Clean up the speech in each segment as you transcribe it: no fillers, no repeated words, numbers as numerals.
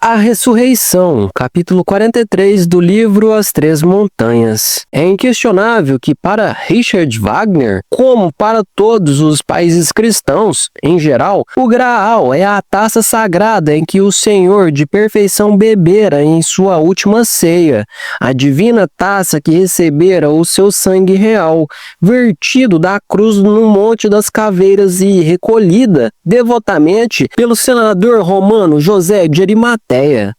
A Ressurreição, capítulo 43 do livro As Três Montanhas. É inquestionável que para Richard Wagner, como para todos os países cristãos em geral, o Graal é a taça sagrada em que o Senhor de perfeição bebera em sua última ceia, a divina taça que recebera o seu sangue real, vertido da cruz no Monte das Caveiras e recolhida devotamente pelo senador romano José de Arimateia.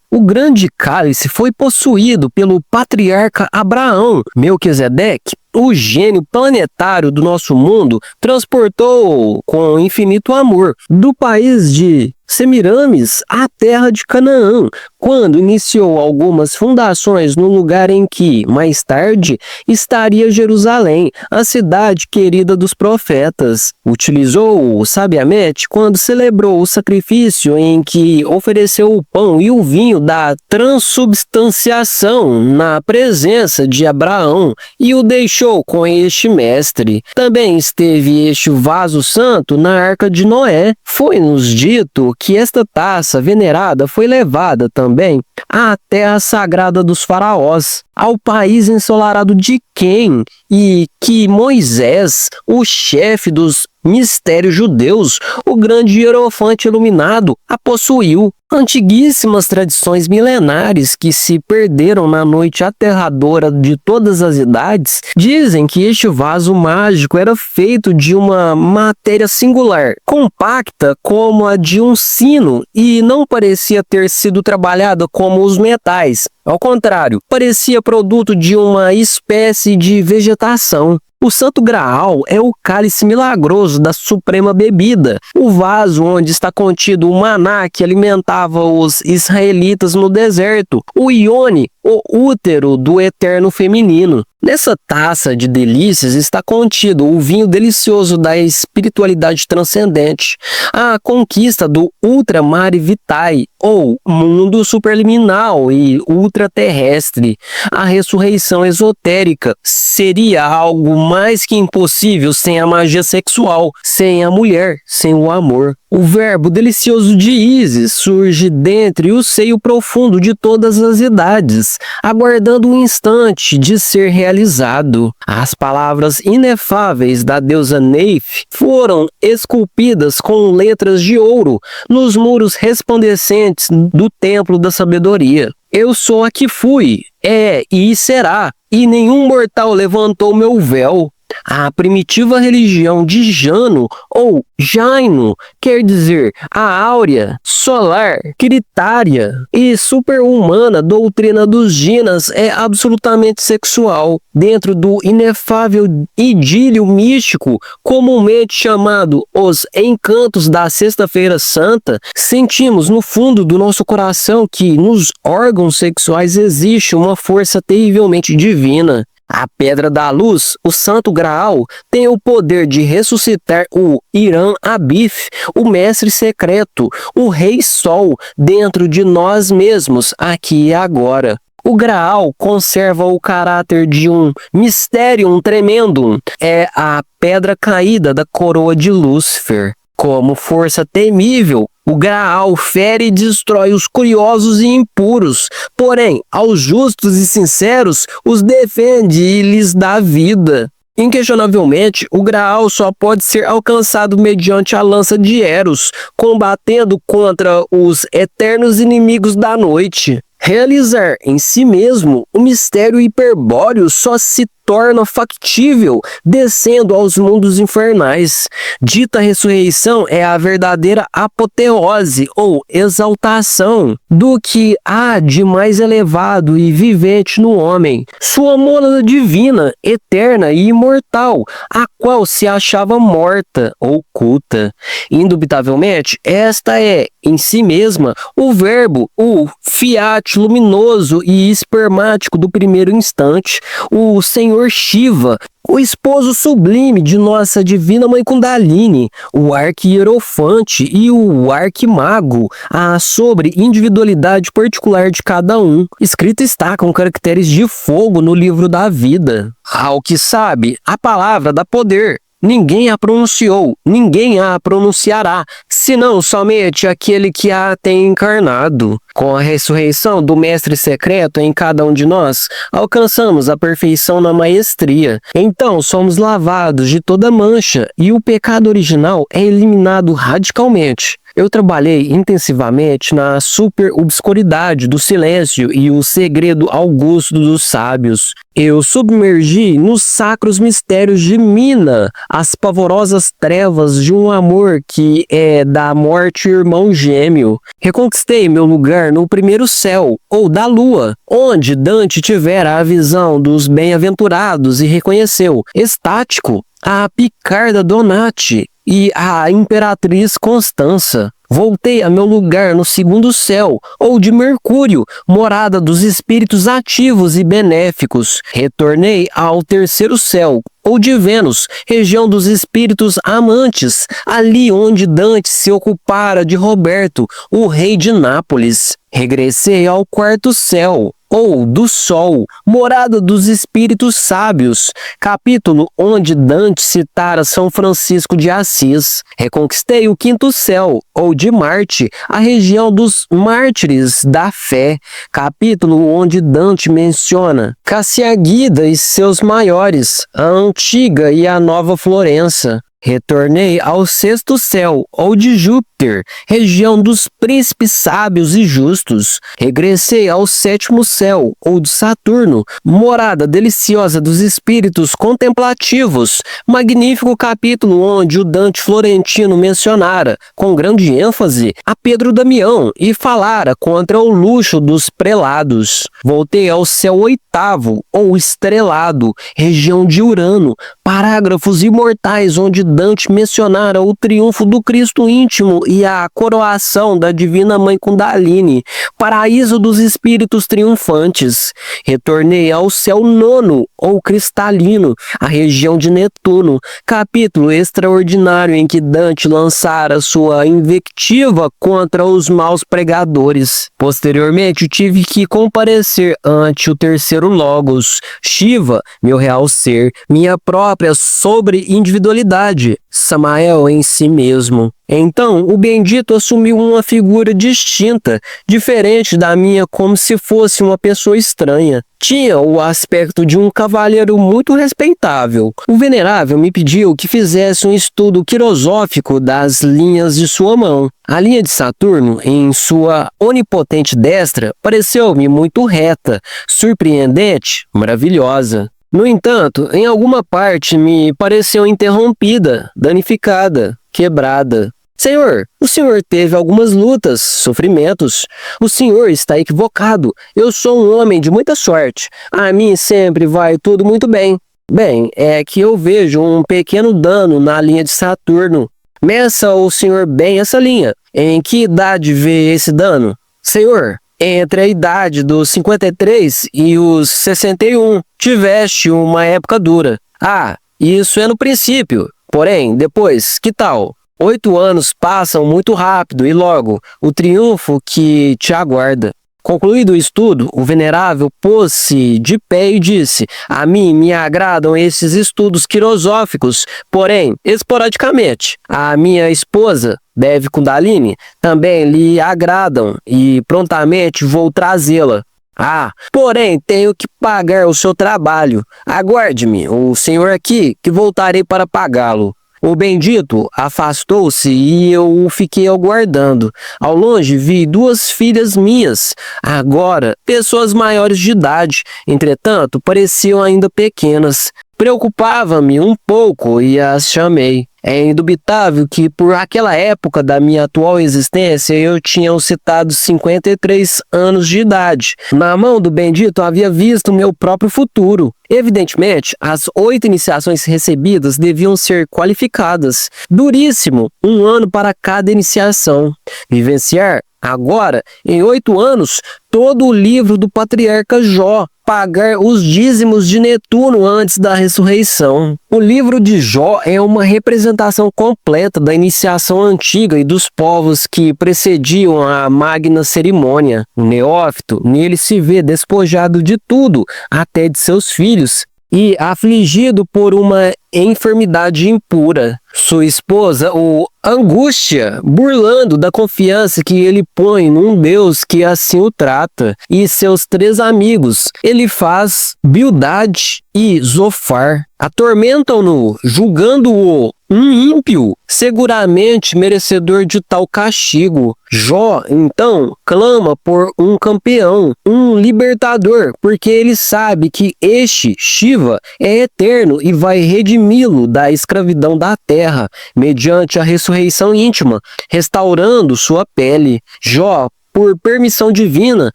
O grande cálice foi possuído pelo patriarca Abraão. Melquisedeque, o gênio planetário do nosso mundo, transportou com infinito amor do país de Semiramis à terra de Canaã, quando iniciou algumas fundações no lugar em que, mais tarde, estaria Jerusalém, a cidade querida dos profetas. Utilizou-o sabiamente quando celebrou o sacrifício em que ofereceu o pão e o vinho da transubstanciação na presença de Abraão e o deixou com este mestre. Também esteve este vaso santo na arca de Noé. Foi-nos dito que esta taça venerada foi levada também à terra sagrada dos faraós, ao país ensolarado de Quém, e que Moisés, o chefe dos mistérios judeus, o grande hierofante iluminado, a possuiu. Antiguíssimas tradições milenares que se perderam na noite aterradora de todas as idades dizem que este vaso mágico era feito de uma matéria singular, compacta como a de um sino, e não parecia ter sido trabalhada como os metais. Ao contrário, parecia produto de uma espécie de vegetação. O Santo Graal é o cálice milagroso da suprema bebida, o vaso onde está contido o maná que alimentava os israelitas no deserto, o Ione, o útero do eterno feminino. Nessa taça de delícias está contido o vinho delicioso da espiritualidade transcendente, a conquista do Ultra Mare Vitae, ou mundo superliminal e ultraterrestre. A ressurreição esotérica seria algo mais que impossível sem a magia sexual, sem a mulher, sem o amor. O verbo delicioso de Ísis surge dentre o seio profundo de todas as idades, aguardando um instante de ser realizado. As palavras inefáveis da deusa Neith foram esculpidas com letras de ouro nos muros resplandecentes do templo da sabedoria. Eu sou a que fui, é e será, e nenhum mortal levantou meu véu. A primitiva religião de Jano, ou Jaino, quer dizer a áurea, solar, critária e super-humana doutrina dos Jinas é absolutamente sexual. Dentro do inefável idílio místico, comumente chamado os encantos da Sexta-feira Santa, sentimos no fundo do nosso coração que nos órgãos sexuais existe uma força terrivelmente divina. A Pedra da Luz, o Santo Graal, tem o poder de ressuscitar o Irã Abif, o Mestre Secreto, o Rei Sol, dentro de nós mesmos, aqui e agora. O Graal conserva o caráter de um Mysterium Tremendum, é a pedra caída da coroa de Lúcifer. Como força temível, o Graal fere e destrói os curiosos e impuros, porém, aos justos e sinceros, os defende e lhes dá vida. Inquestionavelmente, o Graal só pode ser alcançado mediante a lança de Eros, combatendo contra os eternos inimigos da noite. Realizar em si mesmo o mistério hiperbóreo só se torna factível descendo aos mundos infernais. Dita ressurreição é a verdadeira apoteose ou exaltação do que há de mais elevado e vivente no homem, sua mônada divina, eterna e imortal, a qual se achava morta, oculta. Indubitavelmente, esta é, em si mesma, o verbo, o fiat luminoso e espermático do primeiro instante, o Senhor Shiva, o esposo sublime de nossa divina mãe Kundalini, o arquierofante e o arquimago, a sobre-individualidade particular de cada um. Escrito está com caracteres de fogo no livro da vida. Ao que sabe, a palavra dá poder. ninguém a pronunciou, ninguém a pronunciará, senão somente aquele que a tem encarnado. Com a ressurreição do Mestre Secreto em cada um de nós, alcançamos a perfeição na maestria. Então somos lavados de toda mancha e o pecado original é eliminado radicalmente. Eu trabalhei intensivamente na super-obscuridade do silêncio e o segredo augusto dos sábios. Eu submergi nos sacros mistérios de Mina, as pavorosas trevas de um amor que é da morte irmão gêmeo. Reconquistei meu lugar no primeiro céu, ou da lua, onde Dante tivera a visão dos bem-aventurados e reconheceu, estático, a picarda Donati e a imperatriz Constança. Voltei a meu lugar no segundo céu, ou de Mercúrio, morada dos espíritos ativos e benéficos. Retornei ao terceiro céu, ou de Vênus, região dos espíritos amantes, ali onde Dante se ocupara de Roberto, o rei de Nápoles. Regressei ao quarto céu, ou do Sol, morada dos espíritos sábios, capítulo onde Dante citara São Francisco de Assis. Reconquistei o quinto céu, ou de Marte, a região dos mártires da fé, capítulo onde Dante menciona Cassiagida e seus maiores, a antiga e a nova Florença. Retornei ao sexto céu, ou de Júpiter, região dos príncipes sábios e justos. Regressei ao sétimo céu, ou de Saturno, morada deliciosa dos espíritos contemplativos. Magnífico capítulo onde o Dante Florentino mencionara, com grande ênfase, a Pedro Damião e falara contra o luxo dos prelados. Voltei ao céu oitavo, ou estrelado, região de Urano, parágrafos imortais onde Dante mencionara o triunfo do Cristo íntimo e a coroação da Divina Mãe Kundalini, paraíso dos espíritos triunfantes. Retornei ao céu nono, ou cristalino, a região de Netuno, capítulo extraordinário em que Dante lançara sua invectiva contra os maus pregadores. Posteriormente, tive que comparecer ante o terceiro Logos, Shiva, meu real ser, minha própria sobre-individualidade, Samael em si mesmo. Então, o bendito assumiu uma figura distinta, diferente da minha, como se fosse uma pessoa estranha. Tinha o aspecto de um cavalheiro muito respeitável. O venerável me pediu que fizesse um estudo quirosófico das linhas de sua mão. A linha de Saturno, em sua onipotente destra, pareceu-me muito reta, surpreendente, maravilhosa. No entanto, em alguma parte me pareceu interrompida, danificada, quebrada. Senhor, o senhor teve algumas lutas, sofrimentos. O senhor está equivocado. Eu sou um homem de muita sorte. A mim sempre vai tudo muito bem. Bem, é que eu vejo um pequeno dano na linha de Saturno. Meça o senhor bem essa linha. Em que idade vê esse dano? Senhor, entre a idade dos 53 e os 61, tiveste uma época dura. Ah, isso é no princípio. Porém, depois, que tal? 8 anos passam muito rápido e logo, o triunfo que te aguarda. Concluído o estudo, o venerável pôs-se de pé e disse: a mim me agradam esses estudos quirosóficos, porém, esporadicamente. A minha esposa, Devi Kundalini, também lhe agradam e prontamente vou trazê-la. Ah, porém, tenho que pagar o seu trabalho. Aguarde-me, o senhor aqui, que voltarei para pagá-lo. O bendito afastou-se e eu o fiquei aguardando. Ao longe vi 2 filhas minhas, agora pessoas maiores de idade, entretanto pareciam ainda pequenas. Preocupava-me um pouco e as chamei. É indubitável que por aquela época da minha atual existência eu tinha os citados 53 anos de idade. Na mão do bendito havia visto meu próprio futuro. Evidentemente, as 8 iniciações recebidas deviam ser qualificadas. Duríssimo, 1 ano para cada iniciação. Vivenciar, agora, em 8 anos, todo o livro do patriarca Jó. Pagar os dízimos de Netuno antes da ressurreição. O livro de Jó é uma representação completa da iniciação antiga e dos povos que precediam a magna cerimônia. O neófito, nele se vê despojado de tudo, até de seus filhos. e afligido por uma enfermidade impura. Sua esposa o angústia, burlando da confiança que ele põe num Deus que assim o trata. E seus 3 amigos, Elifaz, Bildade e Zofar, atormentam-no, julgando-o um ímpio, seguramente merecedor de tal castigo. Jó, então, clama por um campeão, um libertador, porque ele sabe que este, Shiva, é eterno e vai redimi-lo da escravidão da terra, mediante a ressurreição íntima, restaurando sua pele. Jó, por permissão divina,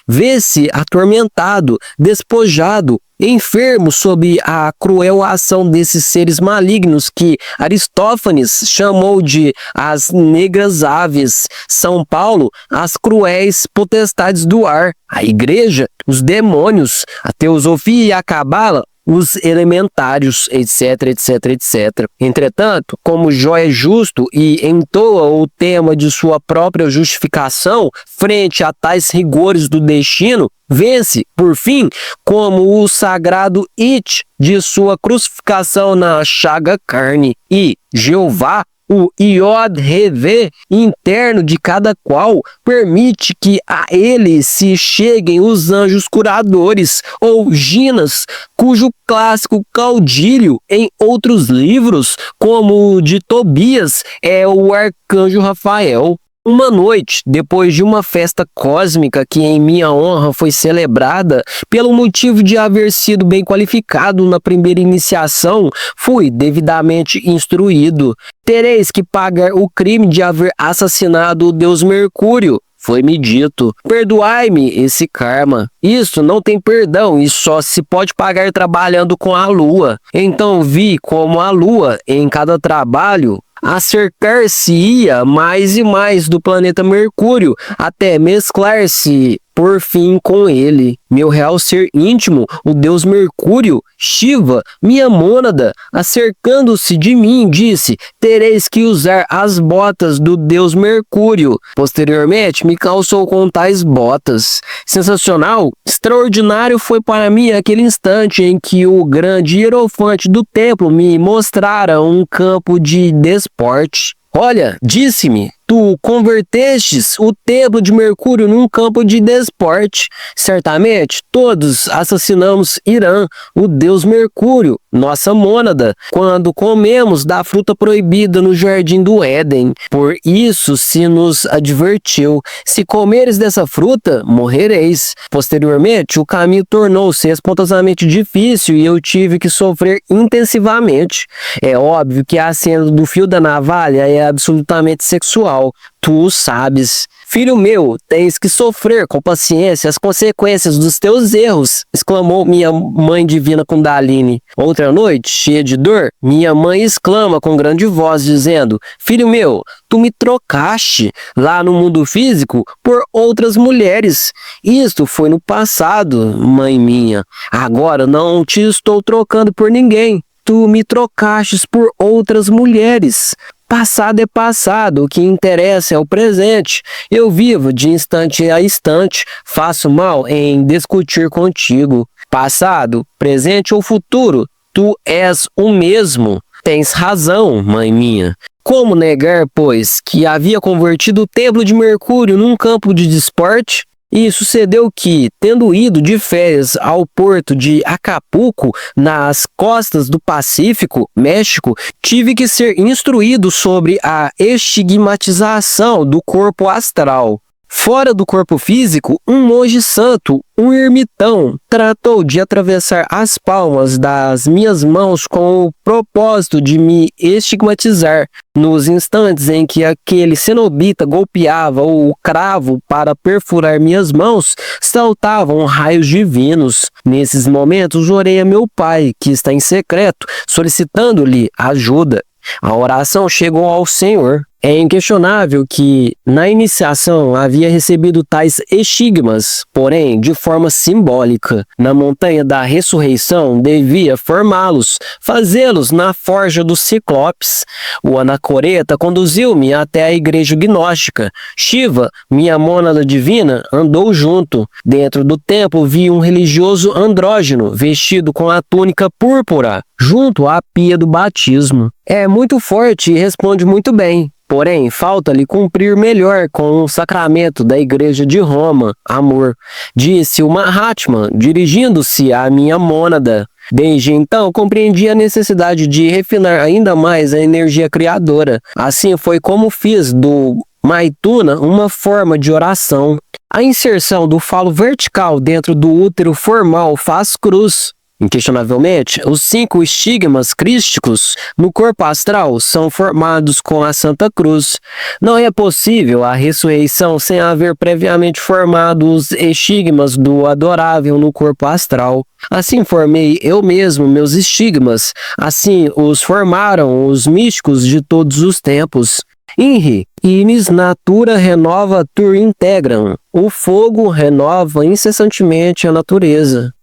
vê-se atormentado, despojado, enfermo sob a cruel ação desses seres malignos que Aristófanes chamou de as negras aves, São Paulo, as cruéis potestades do ar, a igreja, os demônios, a teosofia e a cabala, os elementários, etc, etc, etc. Entretanto, como Jó é justo e entoa o tema de sua própria justificação frente a tais rigores do destino, vence, por fim, como o sagrado it de sua crucificação na chaga carne. E Jeová, o Iod-Revé interno de cada qual, permite que a ele se cheguem os anjos curadores, ou ginas, cujo clássico caudilho em outros livros, como o de Tobias, é o arcanjo Rafael. Uma noite, depois de uma festa cósmica que em minha honra foi celebrada, pelo motivo de haver sido bem qualificado na primeira iniciação, fui devidamente instruído. Tereis que pagar o crime de haver assassinado o deus Mercúrio. Foi-me dito, perdoai-me esse karma. Isso não tem perdão e só se pode pagar trabalhando com a lua. Então vi como a lua, em cada trabalho, acercar-se-ia mais e mais do planeta Mercúrio, até mesclar-se por fim com ele. Meu real ser íntimo, o deus Mercúrio, Shiva, minha mônada, acercando-se de mim, disse: tereis que usar as botas do deus Mercúrio. Posteriormente, me calçou com tais botas. Sensacional, extraordinário foi para mim aquele instante em que o grande hierofante do templo me mostrara um campo de desporte. Olha, disse-me, tu convertestes o templo de Mercúrio num campo de desporte. Certamente, todos assassinamos Irã, o deus Mercúrio, nossa mônada, quando comemos da fruta proibida no jardim do Éden. Por isso se nos advertiu, se comeres dessa fruta, morrereis. Posteriormente, o caminho tornou-se espantosamente difícil e eu tive que sofrer intensivamente. É óbvio que a cena do fio da navalha é absolutamente sexual. Tu o sabes. Filho meu, tens que sofrer com paciência as consequências dos teus erros, exclamou minha mãe divina Kundalini. Outra noite, cheia de dor, minha mãe exclama com grande voz, dizendo: filho meu, tu me trocaste lá no mundo físico por outras mulheres. Isto foi no passado, mãe minha. Agora não te estou trocando por ninguém. Tu me trocastes por outras mulheres. Passado é passado, o que interessa é o presente. Eu vivo de instante a instante, faço mal em discutir contigo. Passado, presente ou futuro, tu és o mesmo. Tens razão, mãe minha. Como negar, pois, que havia convertido o templo de Mercúrio num campo de desporte? E sucedeu que, tendo ido de férias ao porto de Acapulco, nas costas do Pacífico, México, tive que ser instruído sobre a estigmatização do corpo astral. Fora do corpo físico, um monge santo, um ermitão, tratou de atravessar as palmas das minhas mãos com o propósito de me estigmatizar. Nos instantes em que aquele cenobita golpeava o cravo para perfurar minhas mãos, saltavam raios divinos. Nesses momentos, orei a meu pai, que está em secreto, solicitando-lhe ajuda. A oração chegou ao Senhor. É inquestionável que, na iniciação, havia recebido tais estigmas, porém, de forma simbólica. Na montanha da ressurreição, devia formá-los, fazê-los na forja dos ciclopes. O anacoreta conduziu-me até a igreja gnóstica. Shiva, minha mônada divina, andou junto. Dentro do templo vi um religioso andrógeno, vestido com a túnica púrpura, junto à pia do batismo. É muito forte e responde muito bem. Porém, falta-lhe cumprir melhor com o sacramento da Igreja de Roma, amor, disse o Mahatma, dirigindo-se à minha mônada. Desde então, compreendi a necessidade de refinar ainda mais a energia criadora. Assim foi como fiz do Maituna uma forma de oração. A inserção do falo vertical dentro do útero formal faz cruz. Inquestionavelmente, os 5 estigmas crísticos no corpo astral são formados com a Santa Cruz. Não é possível a ressurreição sem haver previamente formado os estigmas do adorável no corpo astral. Assim formei eu mesmo meus estigmas, assim os formaram os místicos de todos os tempos. Inri, inis natura renova tur integram. O fogo renova incessantemente a natureza.